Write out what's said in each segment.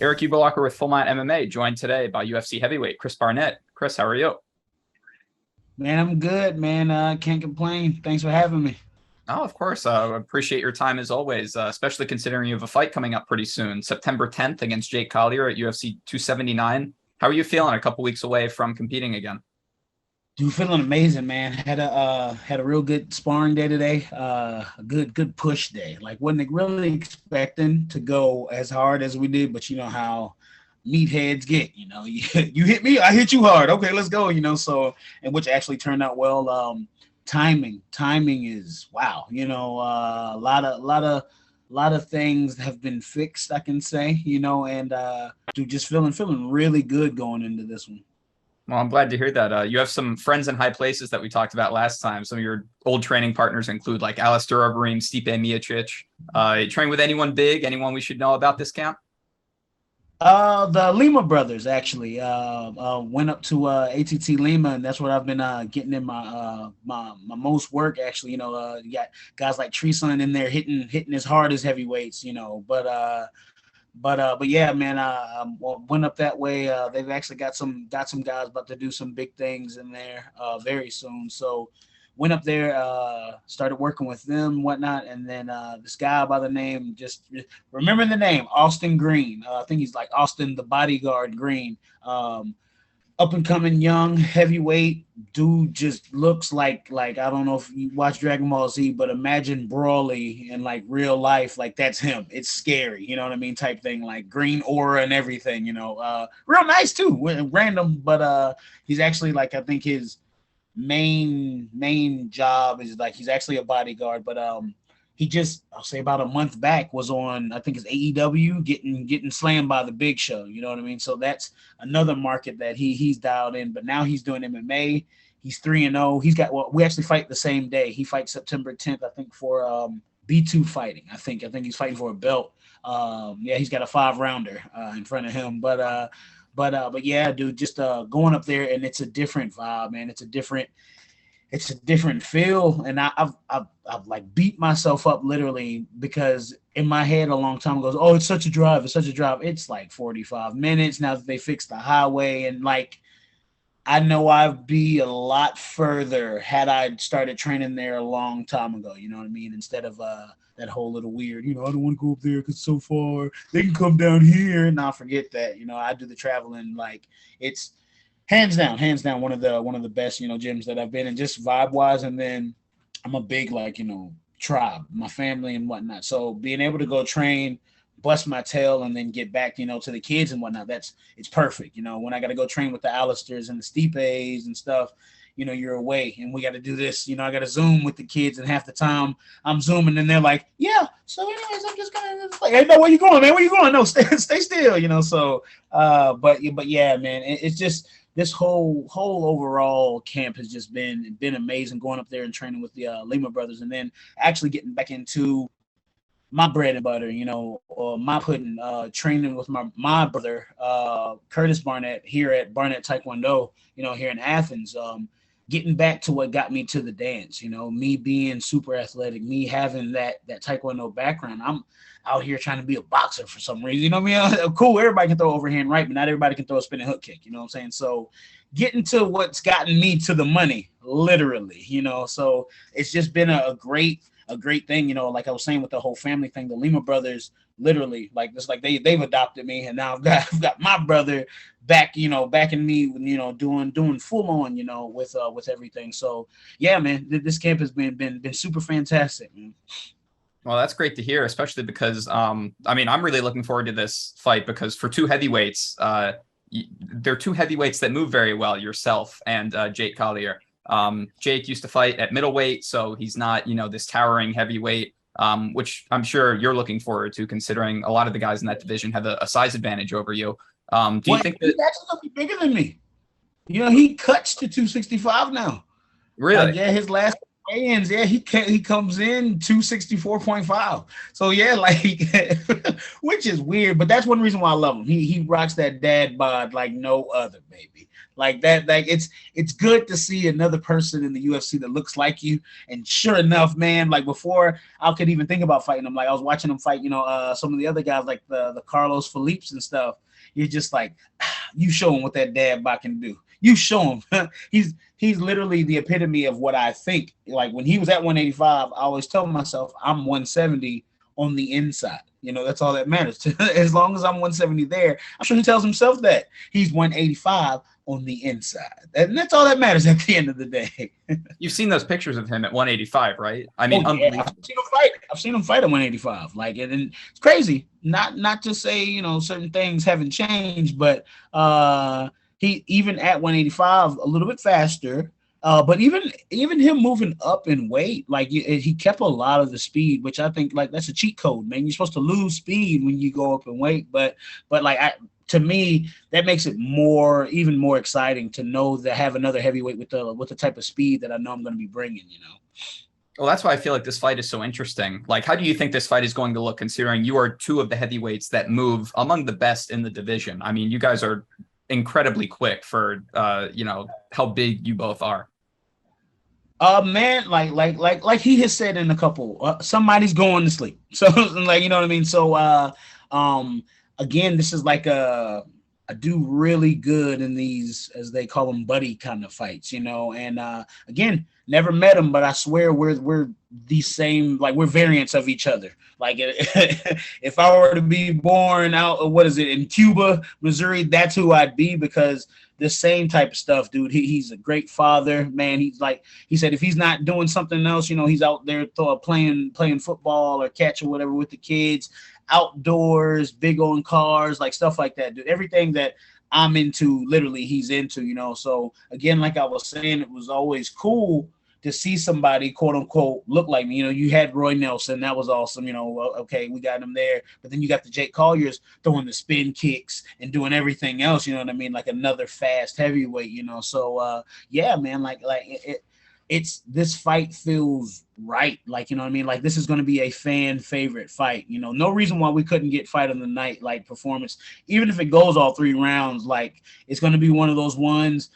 Erik with Full Mount MMA, joined today by UFC heavyweight Chris Barnett. Chris, how are you? Man, I'm good, man. Can't complain. Thanks for having me. Oh, of course. Appreciate your time as always, especially considering you have a fight coming up pretty soon, September 10th against Jake Collier at UFC 279. How are you feeling a couple weeks away from competing again? Dude, feeling amazing, man. Had a real good sparring day today. A good push day. Like wasn't really expecting to go as hard as we did, but you know how meatheads get. You know, you hit me, I hit you hard. Okay, let's go. You know, so and which actually turned out well. Timing is wow. You know, a lot of things have been fixed. I can say. You know, and dude, just feeling really good going into this one. Well, I'm glad to hear that. You have some friends in high places that we talked about last time. Some of your old training partners include like Alistair Overeem, Stipe Miocic. Train with anyone big? Anyone we should know about this camp? The Lima brothers actually went up to ATT Lima, and that's what I've been getting in my most work. Actually, you know, you got guys like Treeson in there hitting as hard as heavyweights, you know. But yeah, man, went up that way. They've actually got some guys about to do some big things in there very soon. So went up there, started working with them, whatnot, and then this guy by the name, just remember the name, Austin Green. I think he's like Austin the Bodyguard Green. Up and coming young heavyweight dude, just looks like I don't know if you watch Dragon Ball Z, but imagine Brawly in like real life, like that's him. It's scary, you know what I mean, type thing, like green aura and everything, you know. Real nice too, random, but he's actually like I think his main job is like he's actually a bodyguard, but he just I'll say about a month back was on I think it's AEW getting slammed by the Big Show. You know what I mean? So that's another market that he's dialed in. But now he's doing MMA. He's 3-0. He's got we actually fight the same day. He fights September 10th, I think, for B2 fighting. I think he's fighting for a belt. Yeah, he's got a 5-rounder in front of him. But yeah, dude, just going up there and it's a different vibe, man. It's a different feel, and I've like beat myself up literally because in my head a long time ago, oh, it's such a drive, it's such a drive. It's like 45 minutes now that they fixed the highway, and like I know I'd be a lot further had I started training there a long time ago. You know what I mean? Instead of that whole little weird, you know, I don't want to go up there because it's so far. They can come down here, and I'll forget that. You know, I do the traveling like it's hands down one of the best, you know, gyms that I've been in, just vibe wise. And then I'm a big like, you know, tribe, my family and whatnot. So being able to go train, bust my tail, and then get back, you know, to the kids and whatnot, it's perfect. You know, when I got to go train with the Alistairs and the Stipes and stuff, you know, you're away and we got to do this. You know, I got to Zoom with the kids, and half the time I'm Zooming and they're like, yeah. So, anyways, I'm just gonna like, hey, no, where you going, man? Where you going? No, stay still. You know, so but yeah, man, it's just this whole overall camp has just been amazing. Going up there and training with the Lima brothers, and then actually getting back into my bread and butter, you know, my pudding, training with my brother Curtis Barnett here at Barnett Taekwondo, you know, here in Athens. Getting back to what got me to the dance, you know, me being super athletic, me having that Taekwondo background. I'm out here trying to be a boxer for some reason. You know what I mean? Cool, everybody can throw overhand right, but not everybody can throw a spinning hook kick. You know what I'm saying? So getting to what's gotten me to the money, literally, you know. So it's just been a great thing, you know, like I was saying with the whole family thing, the Lima brothers literally like this, like they've adopted me, and now I've got my brother back, you know, backing me, you know, doing full on, you know, with everything. So yeah, man, this camp has been super fantastic, man. Well, that's great to hear, especially because I mean, I'm really looking forward to this fight because for two heavyweights, they're two heavyweights that move very well, yourself and Jake Collier. Jake used to fight at middleweight, so he's not, you know, this towering heavyweight, which I'm sure you're looking forward to, considering a lot of the guys in that division have a size advantage over you. Do you Well, think he's that actually gonna be bigger than me. You know, he cuts to 265 now. Like, really? yeah, his last weigh-ins, yeah, he comes in 264.5. So yeah, like which is weird, but that's one reason why I love him. He rocks that dad bod like no other, baby. Like that, like it's good to see another person in the UFC that looks like you. And sure enough, man, like before I could even think about fighting him, like I was watching him fight, some of the other guys like the Carlos Philippe's and stuff. You're just like, you show him what that dad bod can do. You show him. He's literally the epitome of what I think. Like when he was at 185, I always tell myself I'm 170 on the inside. That's all that matters. As long as I'm 170 there, I'm sure he tells himself that he's 185 on the inside. And that's all that matters at the end of the day. You've seen those pictures of him at 185, right? I mean, yeah. I've seen him fight at 185. Like, and it's crazy. Not to say, certain things haven't changed, but he even at 185 a little bit faster. But even him moving up in weight, like he kept a lot of the speed, which I think like that's a cheat code, man. You're supposed to lose speed when you go up in weight, but like to me, that makes it even more exciting to know that have another heavyweight with the type of speed that I know I'm going to be bringing. Well, that's why I feel like this fight is so interesting. Like, how do you think this fight is going to look, considering you are two of the heavyweights that move among the best in the division? I mean, you guys are incredibly quick for how big you both are. Man, like he has said in a couple, somebody's going to sleep. So like, you know what I mean? So again, this is like I do really good in these, as they call them, buddy kind of fights, and again, never met him, but I swear we're the same, like we're variants of each other. Like if I were to be born out, in Cuba, Missouri, that's who I'd be, because the same type of stuff, dude. He's a great father, man. He's like, he said, if he's not doing something else, he's out there playing football or catch or whatever with the kids, outdoors, big on cars, like stuff like that, dude. Everything that I'm into, literally, he's into, So again, like I was saying, it was always cool to see somebody, quote unquote, look like me. You had Roy Nelson. That was awesome. Okay, we got him there. But then you got the Jake Colliers throwing the spin kicks and doing everything else, you know what I mean? Like another fast heavyweight, So, yeah, man, like it's this fight feels right. Like, you know what I mean? Like this is going to be a fan favorite fight. No reason why we couldn't get fight of the night, like performance, even if it goes all 3 rounds, like it's going to be one of those ones.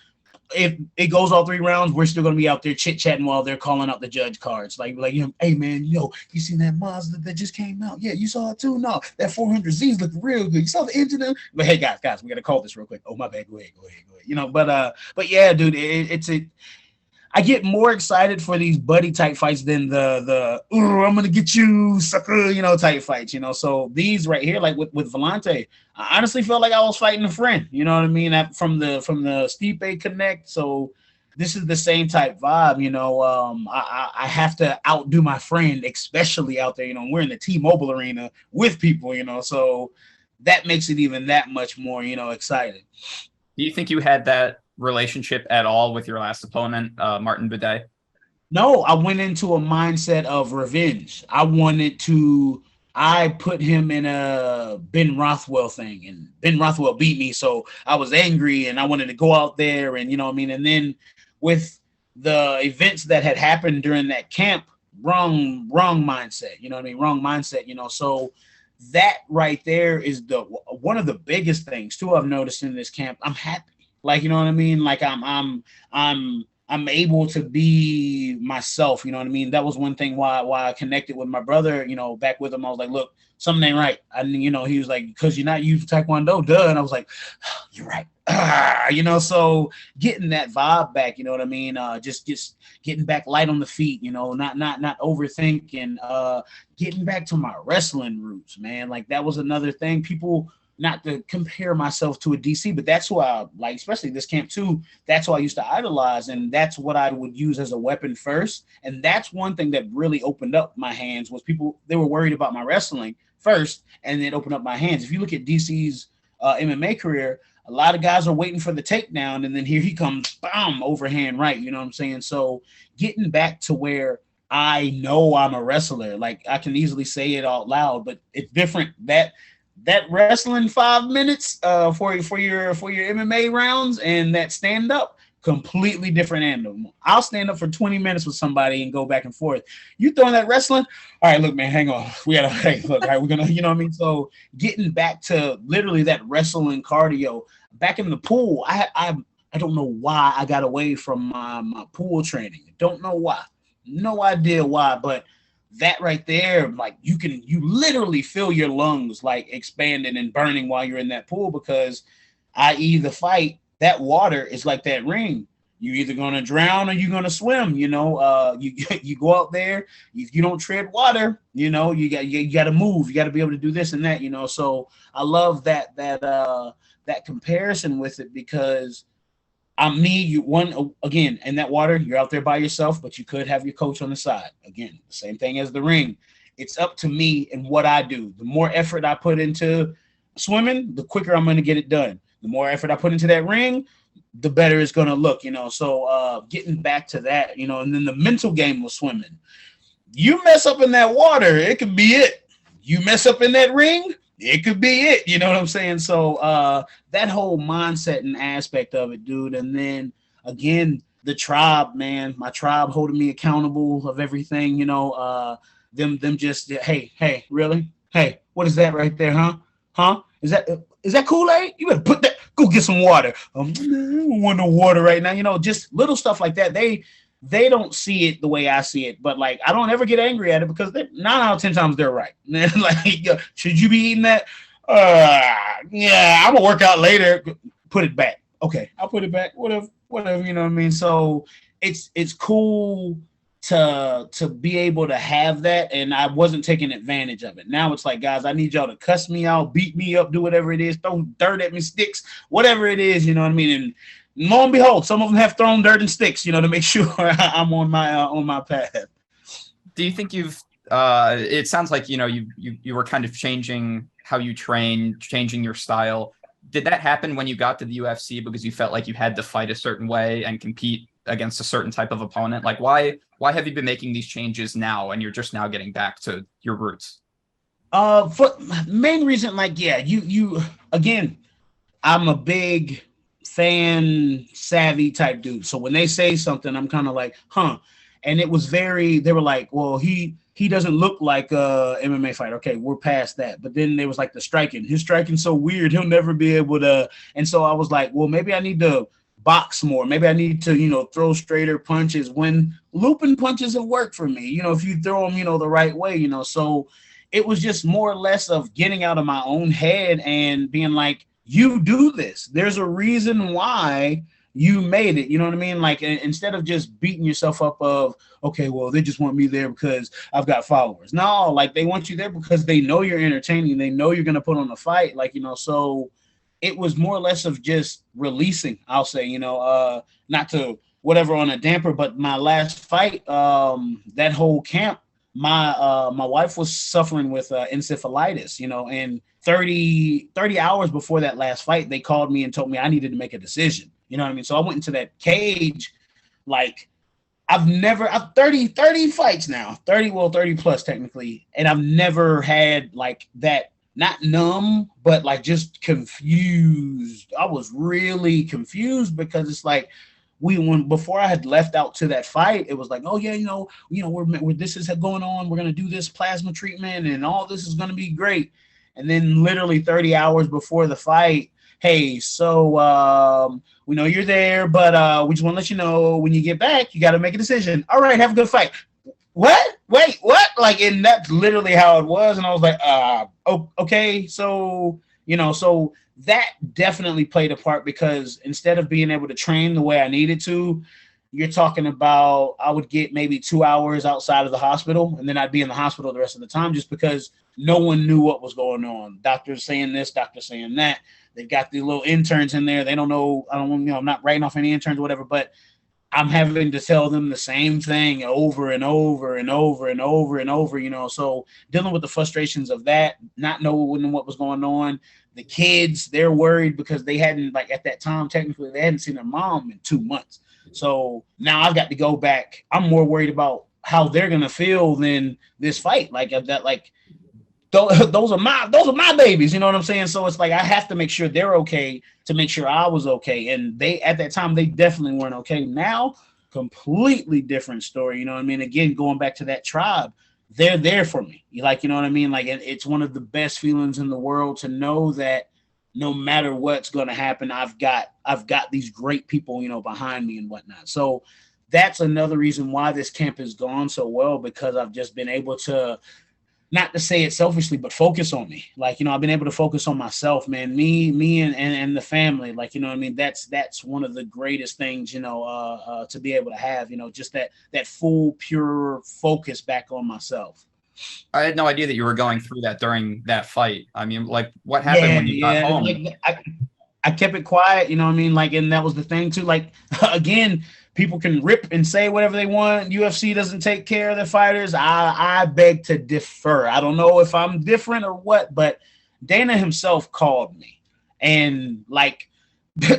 If it goes all 3 rounds, we're still going to be out there chit-chatting while they're calling out the judge cards. Like, hey, man, you seen that Mazda that just came out? Yeah, you saw it too? No, that 400Z's looking real good. You saw the engine? But hey, guys, we got to call this real quick. Oh, my bad. Go ahead. But yeah, dude, I get more excited for these buddy type fights than the I'm gonna get you, sucker, type fights, So these right here, like with Vellante, I honestly felt like I was fighting a friend, you know what I mean? From the Stipe Connect. So this is the same type vibe, I have to outdo my friend, especially out there, we're in the T-Mobile arena with people, so that makes it even that much more, exciting. Do you think you had that relationship at all with your last opponent, Martin Bidet? No, I went into a mindset of revenge. I put him in a Ben Rothwell thing, and Ben Rothwell beat me, so I was angry and I wanted to go out there, and and then with the events that had happened during that camp, wrong mindset, wrong mindset, so that right there is one of the biggest things too I've noticed in this camp. I'm happy. Like, you know what I mean? Like I'm able to be myself. You know what I mean? That was one thing why I connected with my brother, back with him. I was like, look, something ain't right. He was like, because you're not used to Taekwondo, duh. And I was like, you're right. So getting that vibe back, you know what I mean? Just getting back light on the feet, not overthinking, getting back to my wrestling roots, man. Like that was another thing. People, not to compare myself to a DC, but that's who I like, especially this camp too. That's who I used to idolize, and that's what I would use as a weapon first. And that's one thing that really opened up my hands was people, they were worried about my wrestling first, and then opened up my hands. If you look at DC's MMA career, a lot of guys are waiting for the takedown, and then here he comes, bam, overhand right. You know what I'm saying? So getting back to where I know I'm a wrestler, like I can easily say it out loud, but it's different. That wrestling 5 minutes for your MMA rounds and that stand up, completely different animal. I'll stand up for 20 minutes with somebody and go back and forth. You throwing that wrestling? All right, look, man, hang on. We gotta look. All right, we're gonna, you know what I mean. So getting back to literally that wrestling cardio, back in the pool, I I don't know why I got away from my pool training. Don't know why. No idea why, but that right there, like you literally feel your lungs like expanding and burning while you're in that pool because i.e. the fight, that water is like that ring. You're either gonna drown or you're gonna swim. You go out there. If you don't tread water, you got to move. You got to be able to do this and that. So I love that comparison with it because again, in that water, you're out there by yourself, but you could have your coach on the side. Again, the same thing as the ring. It's up to me and what I do. The more effort I put into swimming, the quicker I'm going to get it done. The more effort I put into that ring, the better it's going to look, So getting back to that, and then the mental game was swimming. You mess up in that water, it could be it. You mess up in that ring, it could be it. You know what I'm saying? So that whole mindset and aspect of it, dude. And then again, the tribe, man, my tribe holding me accountable of everything, them just, hey, really? Hey, what is that right there? Huh? Is that Kool-Aid? You better go get some water. I don't want no water right now. Just little stuff like that. They don't see it the way I see it, but like I don't ever get angry at it because 9 out of 10 times they're right. Like, should you be eating that? Yeah, I'm gonna work out later. Put it back. Okay, I'll put it back. Whatever. You know what I mean? So it's cool to be able to have that, and I wasn't taking advantage of it. Now it's like, guys, I need y'all to cuss me out, beat me up, do whatever it is, throw dirt at me, sticks, whatever it is. You know what I mean? And lo and behold, some of them have thrown dirt and sticks, to make sure I'm on my path. Do you think it sounds like, you were kind of changing how you train, changing your style. Did that happen when you got to the UFC because you felt like you had to fight a certain way and compete against a certain type of opponent? Like why have you been making these changes now and you're just now getting back to your roots? For main reason, like, yeah, you again, I'm a big fan savvy type dude. So when they say something, I'm kind of like, huh. And it was they were like, well, he doesn't look like a MMA fighter. Okay, we're past that. But then there was like the striking. His striking's so weird, he'll never be able to. And so I was like, well, maybe I need to box more. Maybe I need to, throw straighter punches when looping punches have worked for me, if you throw them, the right way, So it was just more or less of getting out of my own head and being like, you do this. There's a reason why you made it. You know what I mean? Like, instead of just beating yourself up of, okay, well, they just want me there because I've got followers. No, like they want you there because they know you're entertaining. They know you're going to put on a fight. Like, so it was more or less of just releasing, I'll say, not to whatever on a damper, but my last fight, that whole camp, my wife was suffering with encephalitis, and 30 hours before that last fight, they called me and told me I needed to make a decision. You know what I mean? So I went into that cage, like I've 30 fights now, 30 plus technically. And I've never had like that, not numb, but like just confused. I was really confused because it's like, before I had left out to that fight, it was like, oh yeah, we're this is going on. We're going to do this plasma treatment and all this is going to be great. And then literally 30 hours before the fight, hey, so we know you're there, but we just want to let you know when you get back, you got to make a decision. All right, have a good fight. What? Wait, what? Like, and that's literally how it was. And I was like, okay. So, so that definitely played a part because instead of being able to train the way I needed to, you're talking about I would get maybe 2 hours outside of the hospital, and then I'd be in the hospital the rest of the time just because no one knew what was going on. Doctors saying this, doctors saying that. They've got the little interns in there. They don't know. I'm not writing off any interns or whatever, but I'm having to tell them the same thing over and over and over and over and over, So dealing with the frustrations of that, not knowing what was going on. The kids, they're worried because they hadn't, like at that time, technically, they hadn't seen their mom in 2 months. So now I've got to go back. I'm more worried about how they're going to feel than this fight. Like that, like those are my babies. You know what I'm saying? So it's like, I have to make sure they're okay to make sure I was okay. And they, at that time, they definitely weren't okay. Now, completely different story. You know what I mean? Again, going back to that tribe, they're there for me. You know what I mean? Like, it's one of the best feelings in the world to know that no matter what's going to happen, I've got these great people, behind me and whatnot. So that's another reason why this camp has gone so well, because I've just been able to, not to say it selfishly, but focus on me. Like, I've been able to focus on myself, man, me and the family. Like, that's one of the greatest things, to be able to have, just that full, pure focus back on myself. I had no idea that you were going through that during that fight. I mean, like, what happened when you got home? Like, I kept it quiet, like, and that was the thing too. Like, again, people can rip and say whatever they want. UFC doesn't take care of their fighters. I beg to differ. I don't know if I'm different or what, but Dana himself called me and like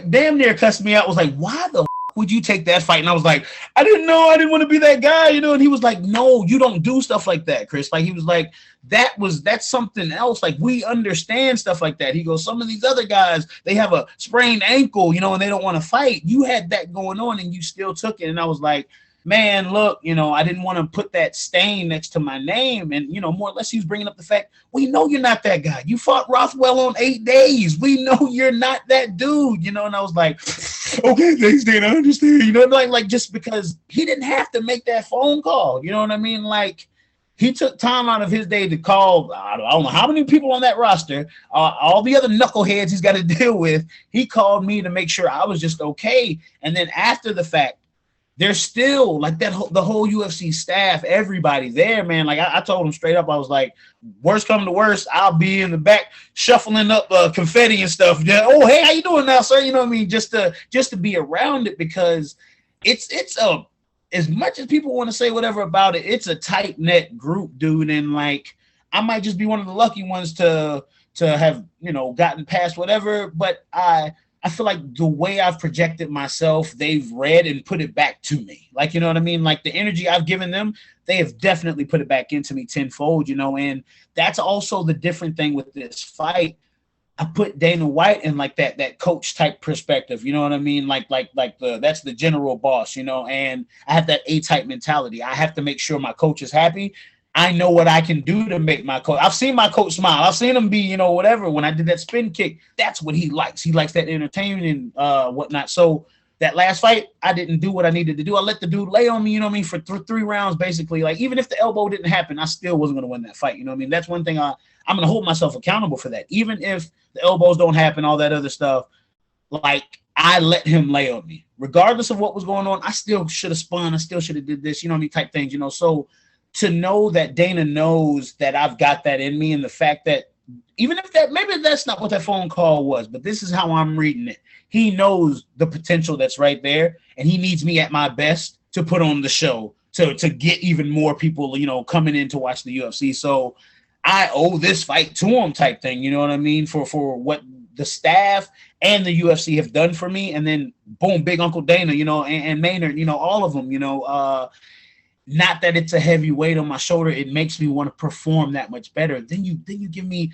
damn near cussed me out. Was like, why the would you take that fight? And I was like, I didn't know. I didn't want to be that guy, And he was like, no, you don't do stuff like that, Chris. Like, he was like, that's something else. Like, we understand stuff like that. He goes, some of these other guys, they have a sprained ankle, and they don't want to fight. You had that going on and you still took it. And I was like, man, look, I didn't want to put that stain next to my name. And, more or less he was bringing up the fact, we know you're not that guy. You fought Rothwell on 8 days. We know you're not that dude, And I was like, okay, thanks, Dana, I understand. Like just because he didn't have to make that phone call. You know what I mean? Like, he took time out of his day to call, I don't know how many people on that roster, all the other knuckleheads he's got to deal with. He called me to make sure I was just okay. And then after the fact, there's still like the whole UFC staff, everybody there, man. Like I told him straight up, I was like, worst come to worst, I'll be in the back shuffling up confetti and stuff. Yeah, oh, hey, how you doing now, sir? You know what I mean? Just to be around it, because it's as much as people want to say whatever about it, it's a tight knit group, dude. And like, I might just be one of the lucky ones to have gotten past whatever, but I feel like the way I've projected myself, they've read and put it back to me. Like, you know what I mean? Like the energy I've given them, they have definitely put it back into me tenfold, and that's also the different thing with this fight. I put Dana White in like that coach type perspective, you know what I mean? Like that's the general boss, and I have that A-type mentality. I have to make sure my coach is happy. I know what I can do to make my coach. I've seen my coach smile. I've seen him be, whatever. When I did that spin kick, that's what he likes. He likes that entertainment and whatnot. So that last fight, I didn't do what I needed to do. I let the dude lay on me, for 3 rounds, basically. Like, even if the elbow didn't happen, I still wasn't going to win that fight. That's one thing I'm going to hold myself accountable for that. Even if the elbows don't happen, all that other stuff, like, I let him lay on me. Regardless of what was going on, I still should have spun. I still should have did this, type things, So to know that Dana knows that I've got that in me, and the fact that even if maybe that's not what that phone call was, but this is how I'm reading it. He knows the potential that's right there, and he needs me at my best to put on the show to get even more people, coming in to watch the UFC. So I owe this fight to him, type thing. You know what I mean? For what the staff and the UFC have done for me, and then boom, Big Uncle Dana, and Maynard, all of them, Not that it's a heavy weight on my shoulder. It makes me want to perform that much better. Then you give me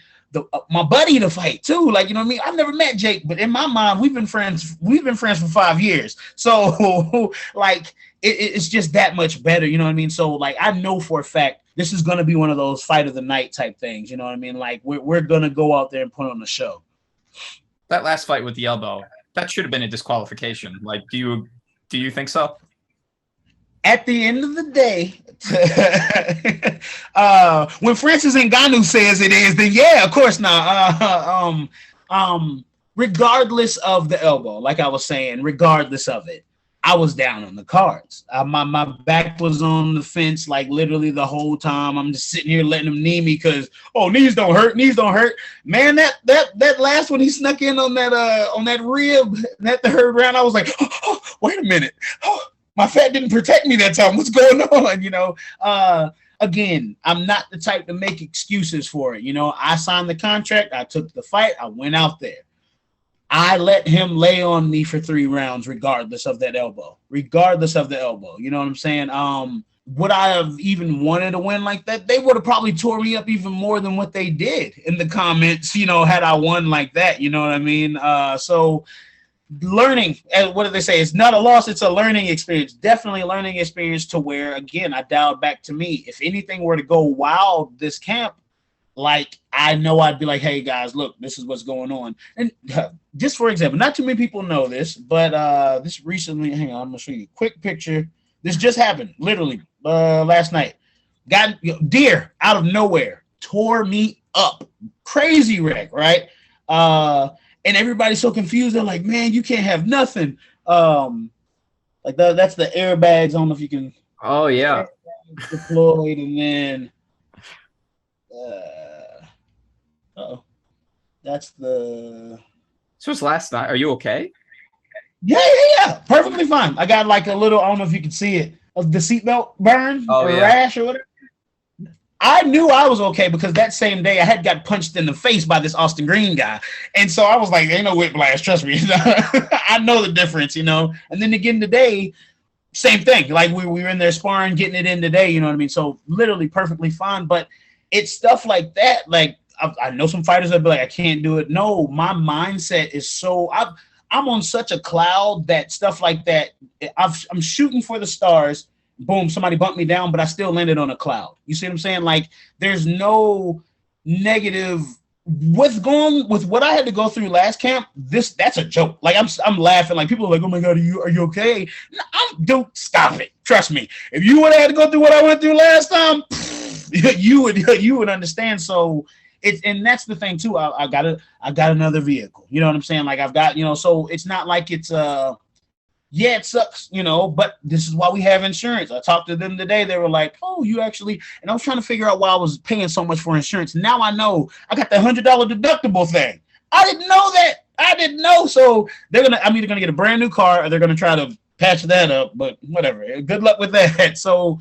my buddy to fight too. Like, you know what I mean? I've never met Jake, but in my mind, we've been friends for 5 years. So like, it's just that much better. You know what I mean? So like, I know for a fact, this is going to be one of those fight of the night type things. You know what I mean? Like, we're going to go out there and put on the show. That last fight with the elbow, that should have been a disqualification. Like, do you think so? At the end of the day, when Francis Ngannou says it is, then yeah, of course not. Regardless of the elbow, like I was saying, regardless of it, I was down on the cards. My back was on the fence, like literally the whole time. I'm just sitting here letting him knee me because, knees don't hurt. Man, that last one he snuck in on that rib, that the third round, I was like, wait a minute. My fat didn't protect me that time. What's going on? Again, I'm not the type to make excuses for it. I signed the contract. I took the fight. I went out there. I let him lay on me for 3 rounds, regardless of that elbow. You know what I'm saying? Would I have even wanted to win like that? They would have probably tore me up even more than what they did in the comments, had I won like that. You know what I mean? So learning, what do they say? It's not a loss, it's a learning experience. Definitely a learning experience, to where, again, I dialed back to me. If anything were to go wild this camp, like I know I'd be like, hey guys, look, this is what's going on. And just for example, not too many people know this, but this recently, hang on, I'm gonna show you a quick picture. This just happened literally last night. Got deer out of nowhere, tore me up, crazy wreck, right? And everybody's so confused. They're like, man, you can't have nothing. Like that's the airbags. I don't know if you can. Oh yeah. Deployed, and then oh, that's the. This was last night. Are you okay? Yeah. Perfectly fine. I got like a little. I don't know if you can see it of the seatbelt burn or rash or whatever. I knew I was okay because that same day I had got punched in the face by this Austin Green guy. And so I was like, ain't no whiplash, trust me. I know the difference, you know. And then again today, same thing. Like we were in there sparring, getting it in today, you know what I mean? So literally perfectly fine. But it's stuff like that. Like I know some fighters that be like, I can't do it. No, my mindset is so I'm on such a cloud that stuff like that. I'm shooting for the stars. Boom, somebody bumped me down, but I still landed on a cloud. You see what I'm saying? Like there's no negative with what I had to go through last camp. That's a joke. Like I'm laughing. Like people are like, oh my God, are you okay? No, dude, stop it. Trust me. If you would have had to go through what I went through last time, you would understand. So and that's the thing too. I got another vehicle. You know what I'm saying? Like I've got, so it's not like it's yeah, it sucks, but this is why we have insurance. I talked to them today. They were like, oh, you actually, and I was trying to figure out why I was paying so much for insurance. Now I know I got the $100 deductible thing. I didn't know that. I didn't know. So I'm either going to get a brand new car or they're going to try to patch that up, but whatever. Good luck with that. So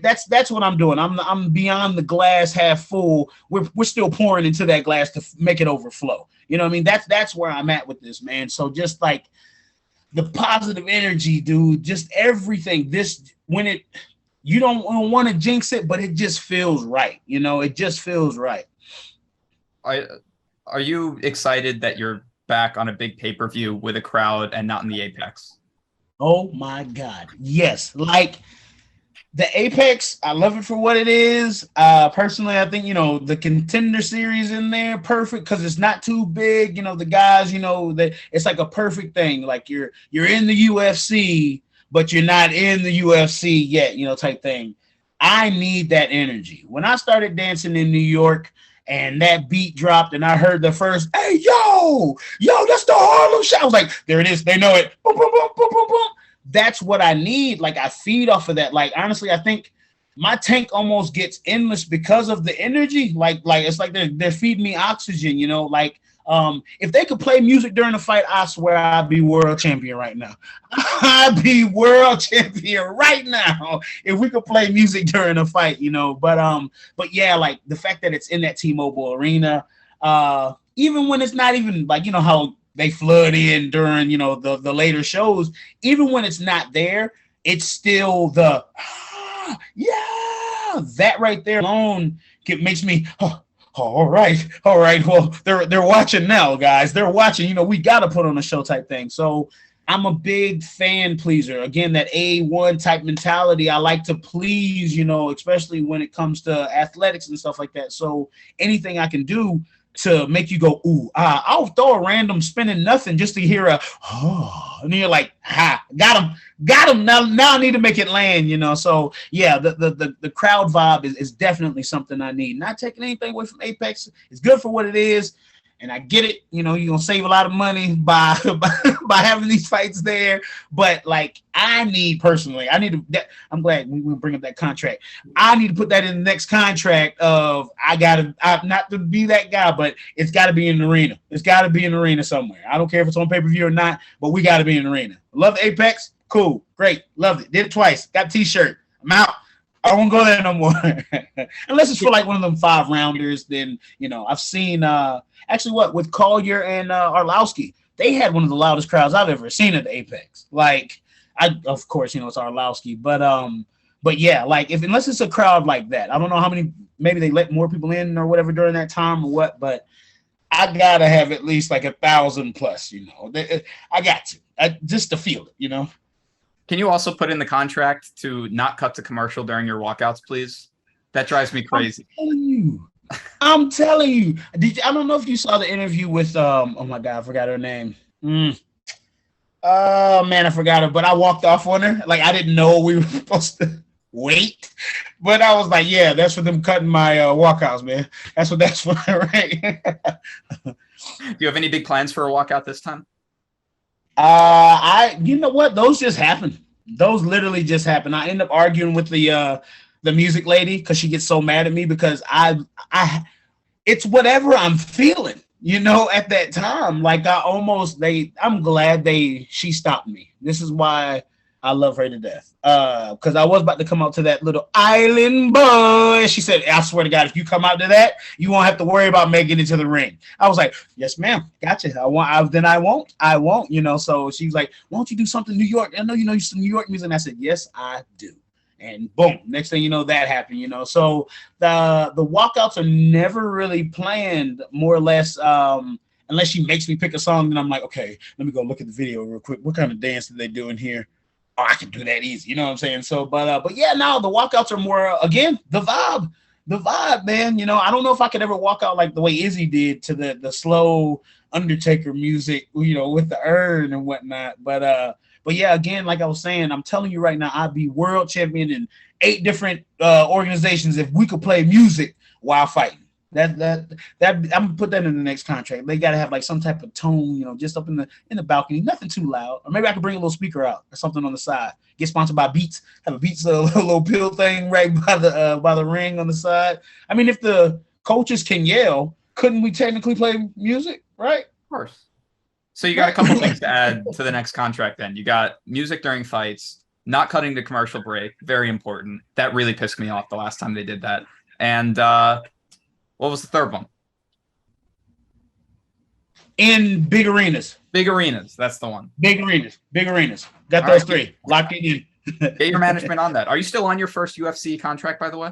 that's what I'm doing. I'm beyond the glass half full. We're still pouring into that glass to make it overflow. You know what I mean? That's where I'm at with this, man. So just like, the positive energy, dude, just everything. You don't want to jinx it, but it just feels right. It just feels right. Are you excited that you're back on a big pay-per-view with a crowd and not in the Apex? Oh my God. Yes. Like the Apex, I love it for what it is. Personally, I think, the Contender Series in there, perfect, because it's not too big. The guys, that it's like a perfect thing. Like you're in the UFC, but you're not in the UFC yet, type thing. I need that energy. When I started dancing in New York and that beat dropped and I heard the first, hey, yo, that's the Harlem Shake. I was like, there it is. They know it. Boom, boom, boom, boom, boom, boom. That's what I need. Like I feed off of that. Like honestly, I think my tank almost gets endless because of the energy. Like it's like they're feeding me oxygen. Like if they could play music during the fight, I swear I'd be world champion right now. I'd be world champion right now if we could play music during a fight. But yeah, like the fact that it's in that T-Mobile Arena, even when it's not even like how they flood in during, the later shows. Even when it's not there, it's still that right there alone makes me, all right. Well, they're watching now, guys. They're watching. We got to put on a show type thing. So I'm a big fan pleaser. Again, that A1 type mentality. I like to please, especially when it comes to athletics and stuff like that. So anything I can do to make you go, ooh, I'll throw a random spinning nothing just to hear and then you're like, got him. Now I need to make it land, So yeah, the crowd vibe is definitely something I need. Not taking anything away from Apex. It's good for what it is. And I get it, you're going to save a lot of money by having these fights there. But like, I'm glad we bring up that contract. I need to put that in the next contract of, not to be that guy, but it's got to be in the arena. It's got to be in the arena somewhere. I don't care if it's on pay-per-view or not, but we got to be in the arena. Love Apex. Cool. Great. Loved it. Did it twice. Got a t-shirt. I'm out. I won't go there no more. Unless it's for like one of them 5-rounders, then, I've seen, actually with Collier and Arlowski, they had one of the loudest crowds I've ever seen at the Apex. Like, of course, it's Arlowski, but yeah, like unless it's a crowd like that, I don't know how many, maybe they let more people in or whatever during that time or what, but I gotta have at least like 1,000 plus, I got to, just to feel it, Can you also put in the contract to not cut to commercial during your walkouts, please? That drives me crazy. I'm telling you. I don't know if you saw the interview with oh my god, I forgot her name. Oh man, I forgot her, but I walked off on her. Like I didn't know we were supposed to wait. But I was like, yeah, that's for them cutting my walkouts, man. That's for, right? Do you have any big plans for a walkout this time? You know what? Those just happen. Those literally just happen. I end up arguing with the music lady because she gets so mad at me because it's whatever I'm feeling, at that time. Like I'm glad she stopped me. This is why I love her to death. Because I was about to come out to that little island boy. She said, I swear to God, if you come out to that, you won't have to worry about making it to the ring. I was like, yes, ma'am. Gotcha. I won't. So she's like, why don't you do something New York? I know you know some New York music. And I said, yes, I do. And boom, next thing you know, that happened, So the walkouts are never really planned, more or less, unless she makes me pick a song. Then I'm like, okay, let me go look at the video real quick. What kind of dance did they do in here? Oh, I can do that easy. You know what I'm saying? So, but yeah, now the walkouts are more, again, the vibe, man. I don't know if I could ever walk out like the way Izzy did to the slow Undertaker music, with the urn and whatnot. But yeah, again, like I was saying, I'm telling you right now, I'd be world champion in 8 different organizations if we could play music while fighting. That I'm gonna put that in the next contract. They gotta have like some type of tone, just up in the balcony, nothing too loud. Or maybe I could bring a little speaker out or something on the side. Get sponsored by Beats, have a Beats a little pill thing right by the ring on the side. I mean, if the coaches can yell, couldn't we technically play music, right? Of course. So you got a couple things to add to the next contract then. You got music during fights, not cutting the commercial break, very important. That really pissed me off the last time they did that. And what was the third one? In big arenas. Big arenas, that's the one. Big arenas. Got those 3. Locked it in. Get your management on that. Are you still on your first UFC contract, by the way?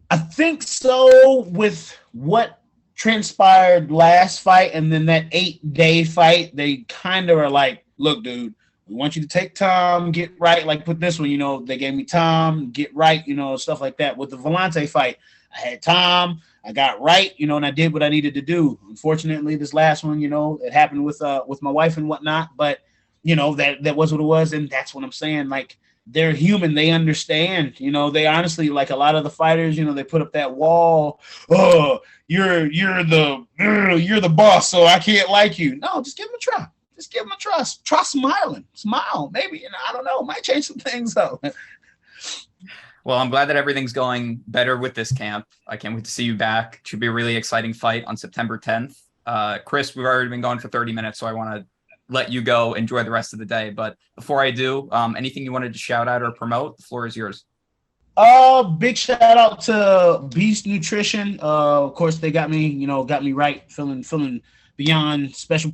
I think so, with what transpired last fight and then that 8-day fight. They kind of are like, look, dude, we want you to take time, get right. Like put this one, they gave me time, get right, stuff like that. With the Volante fight, I had time, I got right, and I did what I needed to do. Unfortunately, this last one, it happened with my wife and whatnot, but that was what it was. And that's what I'm saying. Like, they're human. They understand, they honestly, like a lot of the fighters, they put up that wall. Oh, you're the boss, so I can't like you. No, just give them a try. Just give them a try. Try smiling. Smile. Maybe, I don't know. Might change some things up. Well, I'm glad that everything's going better with this camp. I can't wait to see you back. It should be a really exciting fight on September 10th. Chris, we've already been going for 30 minutes, so I want to let you go enjoy the rest of the day. But before I do, anything you wanted to shout out or promote, the floor is yours. Big shout out to Beast Nutrition. Of course, they got me right, feeling beyond special.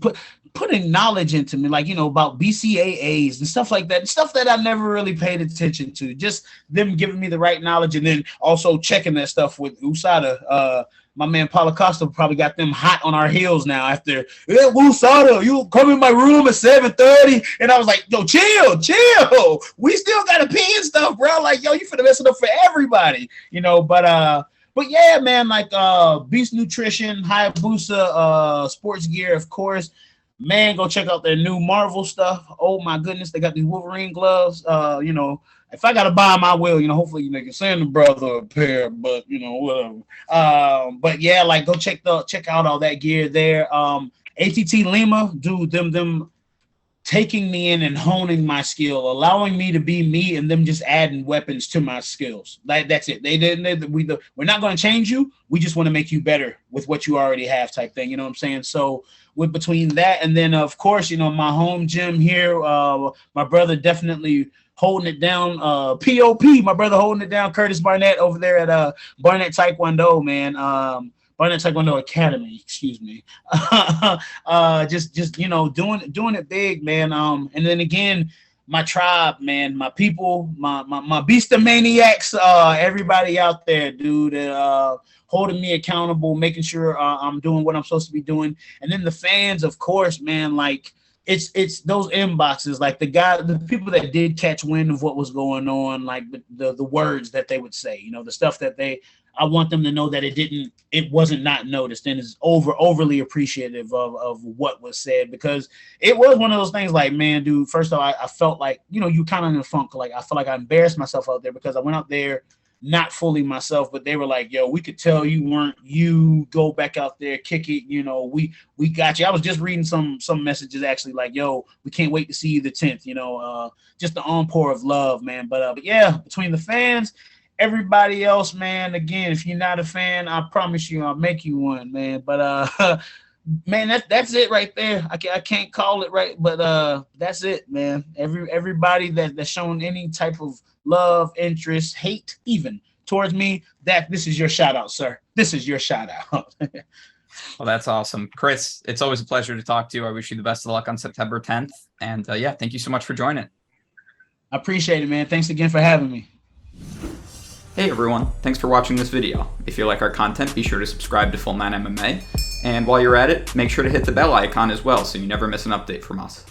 Putting knowledge into me, like, about BCAAs and stuff like that, stuff that I never really paid attention to. Just them giving me the right knowledge, and then also checking that stuff with USADA. My man Paulo Costa probably got them hot on our heels now after, hey, USADA, you come in my room at 7:30. And I was like, yo, chill. We still got to pee and stuff, bro. Like, yo, you finna mess it up for everybody, But yeah, man, like Beast Nutrition, Hayabusa, sports gear, of course. Man, go check out their new Marvel stuff. Oh my goodness, they got these Wolverine gloves. If I gotta buy them, I will. Hopefully they can send the brother a pair, but whatever. But yeah, like go check out all that gear there. ATT Lima, dude, them taking me in and honing my skill, allowing me to be me, and them just adding weapons to my skills. That's it. We're not going to change you. We just want to make you better with what you already have, type thing. You know what I'm saying? So with between that and then of course, my home gym here, my brother definitely holding it down. POP, my brother holding it down. Curtis Barnett over there at Barnett Taekwondo, man. Barnett Taekwondo Academy, excuse me. Just doing it big, man. And then again, my tribe, man, my people, my beastamaniacs, everybody out there, dude, holding me accountable, making sure I'm doing what I'm supposed to be doing. And then the fans, of course, man, like it's those inboxes, like the people that did catch wind of what was going on, like the words that they would say, the stuff that I want them to know that it wasn't not noticed and is overly appreciative of what was said, because it was one of those things like, man, dude, first of all, I felt like, you kind of in a funk. Like, I felt like I embarrassed myself out there because I went out there not fully myself, but they were like, yo, we could tell you weren't you, go back out there, kick it. We got you. I was just reading some messages actually like, yo, we can't wait to see you the 10th, just the onpour of love, man. But yeah, between the fans, everybody else, man, again, if you're not a fan, I promise you I'll make you one, man. But man, that's it right there. I can't call it right, but that's it, man. Everybody that's shown any type of love, interest, hate, even towards me, this is your shout out, sir. This is your shout out. Well, that's awesome. Chris, it's always a pleasure to talk to you. I wish you the best of luck on September 10th. And yeah, thank you so much for joining. I appreciate it, man. Thanks again for having me. Hey everyone, thanks for watching this video. If you like our content, be sure to subscribe to Full 9 MMA. And while you're at it, make sure to hit the bell icon as well so you never miss an update from us.